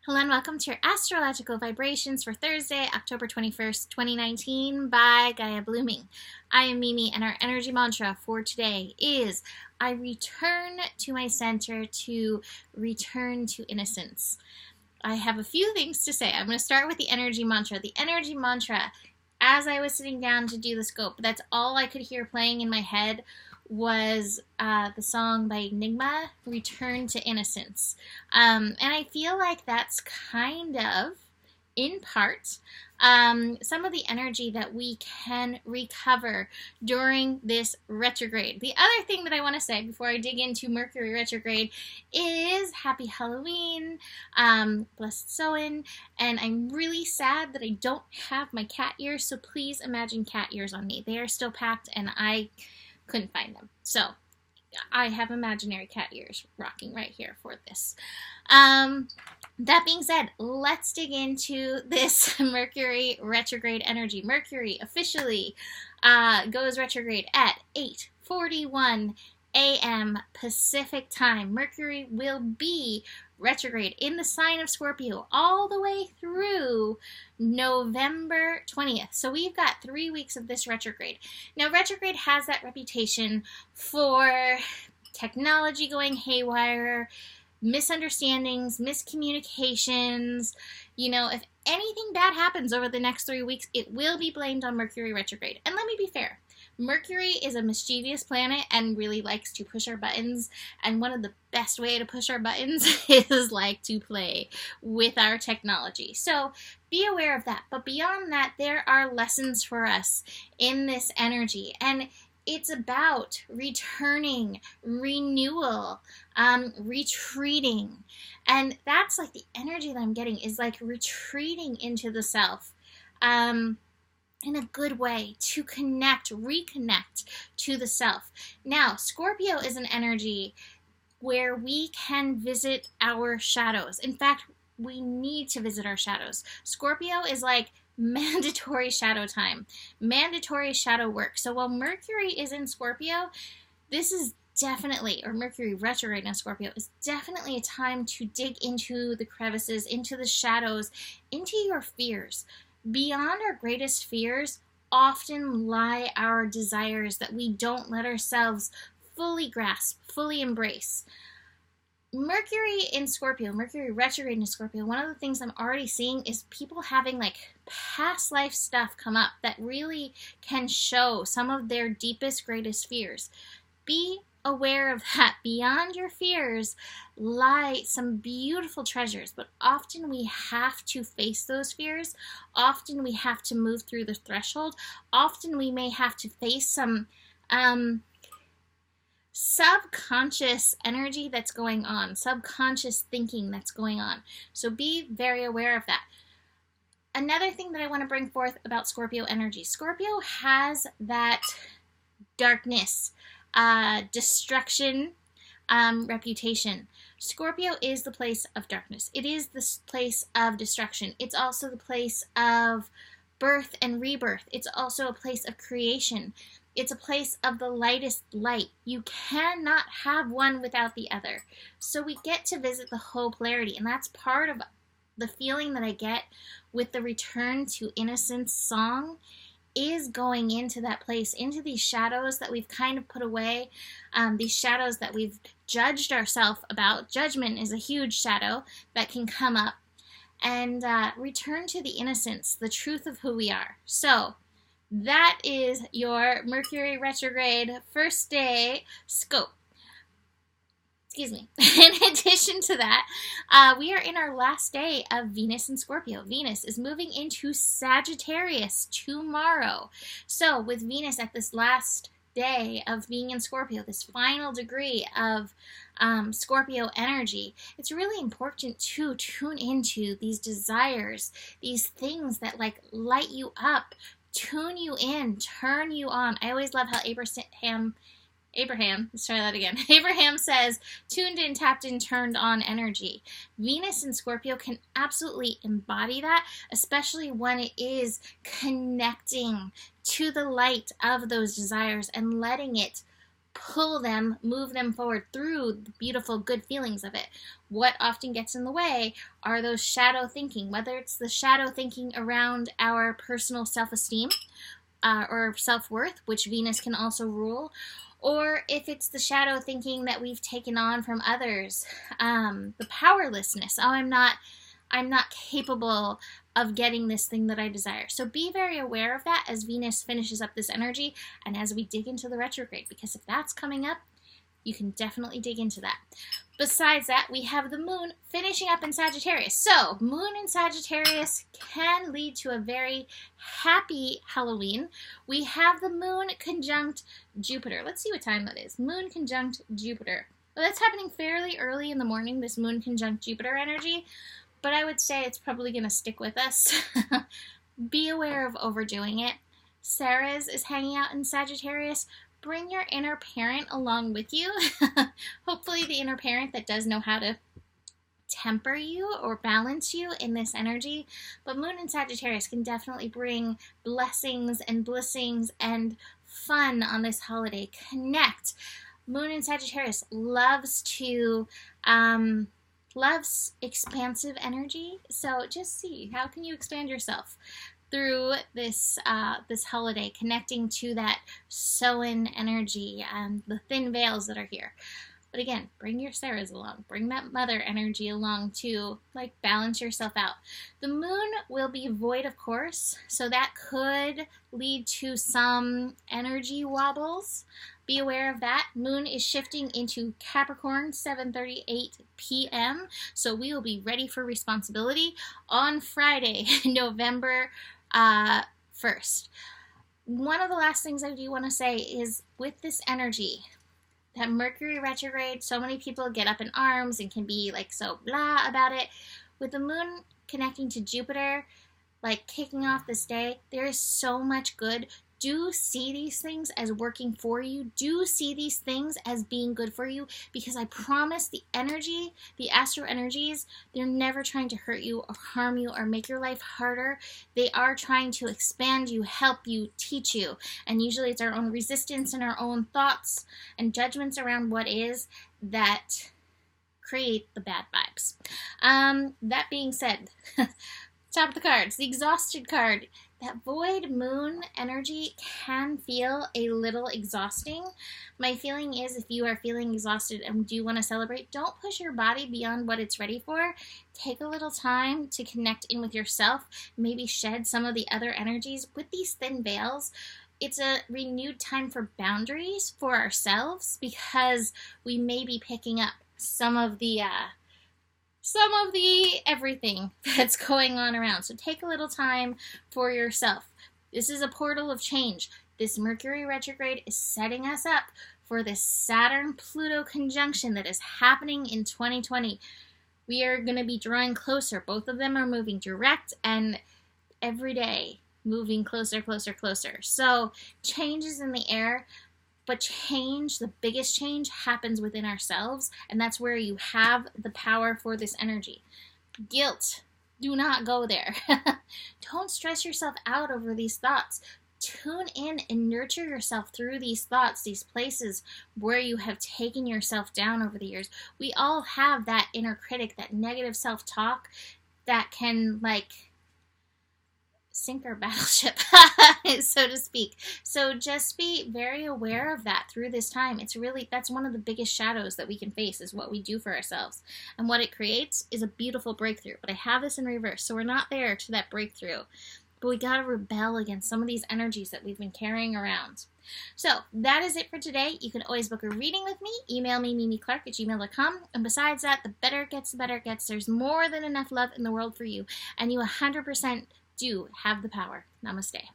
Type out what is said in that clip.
Hello and welcome to your astrological vibrations for Thursday, October 21st, 2019 by Gaia Blooming. I am Mimi and our energy mantra for today is I return to my center to return to innocence. I have a few things to say. I'm going to start with the energy mantra. The energy mantra, as I was sitting down to do the scope, that's all I could hear playing in my head was the song by Enigma, Return to Innocence. And I feel like that's kind of, in part, some of the energy that we can recover during this retrograde. The other thing that I want to say before I dig into Mercury retrograde is Happy Halloween, Blessed Samhain, and I'm really sad that I don't have my cat ears, so please imagine cat ears on me. They are still packed and I couldn't find them. So I have imaginary cat ears rocking right here for this. That being said, let's dig into this Mercury retrograde energy. Mercury officially goes retrograde at 8:41 a.m. Pacific time. Mercury will be retrograde in the sign of Scorpio all the way through November 20th. So we've got 3 weeks of this retrograde. Now, retrograde has that reputation for technology going haywire, misunderstandings, miscommunications. You know, if anything bad happens over the next 3 weeks, it will be blamed on Mercury retrograde. And let me be fair. Mercury is a mischievous planet and really likes to push our buttons, and one of the best way to push our buttons is like to play with our technology. So be aware of that. But beyond that, there are lessons for us in this energy, and it's about returning, renewal, retreating. And that's like the energy that I'm getting is like retreating into the self. In a good way to connect, reconnect to the self. Now, Scorpio is an energy where we can visit our shadows. In fact, we need to visit our shadows. Scorpio is like mandatory shadow time, mandatory shadow work. So while Mercury is in Scorpio, this is definitely, or Mercury retrograde in Scorpio, is definitely a time to dig into the crevices, into the shadows, into your fears. Beyond our greatest fears often lie our desires that we don't let ourselves fully grasp, fully embrace. Mercury in Scorpio, Mercury retrograde in Scorpio, one of the things I'm already seeing is people having like past life stuff come up that really can show some of their deepest, greatest fears. Be aware of that. Beyond your fears lie some beautiful treasures, but often we have to face those fears. Often we have to move through the threshold. Often we may have to face some subconscious energy that's going on, subconscious thinking that's going on. So be very aware of that. Another thing that I want to bring forth about Scorpio energy. Scorpio has that darkness, destruction, reputation. Scorpio is the place of darkness. It is the place of destruction. It's also the place of birth and rebirth. It's also a place of creation. It's a place of the lightest light. You cannot have one without the other. So we get to visit the whole polarity, and that's part of the feeling that I get with the Return to Innocence song, is going into that place, into these shadows that we've kind of put away, these shadows that we've judged ourselves about. Judgment is a huge shadow that can come up, and return to the innocence, the truth of who we are. So that is your Mercury retrograde first day scope. Excuse me. In addition to that, we are in our last day of Venus in Scorpio. Venus is moving into Sagittarius tomorrow. So with Venus at this last day of being in Scorpio, this final degree of Scorpio energy, it's really important to tune into these desires, these things that like light you up, tune you in, turn you on. I always love how Abraham, let's try that again. Abraham says, tuned in, tapped in, turned on energy. Venus in Scorpio can absolutely embody that, especially when it is connecting to the light of those desires and letting it pull them, move them forward through the beautiful, good feelings of it. What often gets in the way are those shadow thinking, whether it's the shadow thinking around our personal self-esteem or self-worth, which Venus can also rule, or if it's the shadow thinking that we've taken on from others, the powerlessness. Oh, I'm not capable of getting this thing that I desire. So be very aware of that as Venus finishes up this energy and as we dig into the retrograde, because if that's coming up, you can definitely dig into that. Besides that, we have the moon finishing up in Sagittarius. So moon in Sagittarius can lead to a very happy Halloween. We have the moon conjunct Jupiter. Let's see what time that is. Moon conjunct Jupiter. Well, that's happening fairly early in the morning, this moon conjunct Jupiter energy, but I would say it's probably going to stick with us. Be aware of overdoing it. Ceres is hanging out in Sagittarius. Bring your inner parent along with you. Hopefully the inner parent that does know how to temper you or balance you in this energy. But moon in Sagittarius can definitely bring blessings and blissings and fun on this holiday. Connect. Moon in Sagittarius loves expansive energy. So just see, how can you expand yourself through this holiday, connecting to that Samhain energy and the thin veils that are here. But again, bring your Ceres along. Bring that mother energy along to balance yourself out. The moon will be void, of course, so that could lead to some energy wobbles. Be aware of that. Moon is shifting into Capricorn, 7:38 p.m., so we will be ready for responsibility on Friday, November 1st. One of the last things I do want to say is with this energy, that Mercury retrograde, so many people get up in arms and can be so blah about it. With the moon connecting to Jupiter, kicking off this day, there is so much good. Do see these things as working for you. Do see these things as being good for you, because I promise the energy, the astro energies, they're never trying to hurt you or harm you or make your life harder. They are trying to expand you, help you, teach you. And usually it's our own resistance and our own thoughts and judgments around what is that create the bad vibes. That being said, top of the cards, the exhausted card. That void moon energy can feel a little exhausting. My feeling is, if you are feeling exhausted and do want to celebrate, don't push your body beyond what it's ready for. Take a little time to connect in with yourself, maybe shed some of the other energies. With these thin veils, it's a renewed time for boundaries for ourselves, because we may be picking up some of the everything that's going on around. So take a little time for yourself. This is a portal of change. This Mercury retrograde is setting us up for this Saturn-Pluto conjunction that is happening in 2020. We are going to be drawing closer. Both of them are moving direct and every day moving closer, closer, closer. So change is in the air. But change, the biggest change, happens within ourselves, and that's where you have the power for this energy. Guilt, do not go there. Don't stress yourself out over these thoughts. Tune in and nurture yourself through these thoughts, these places where you have taken yourself down over the years. We all have that inner critic, that negative self-talk that can, sink our battleship, so to speak. So just be very aware of that through this time. That's one of the biggest shadows that we can face, is what we do for ourselves. And what it creates is a beautiful breakthrough. But I have this in reverse, so we're not there to that breakthrough. But we gotta rebel against some of these energies that we've been carrying around. So that is it for today. You can always book a reading with me. Email me, mimiclark@gmail.com. And besides that, the better it gets, the better it gets. There's more than enough love in the world for you. And you 100% do have the power. Namaste.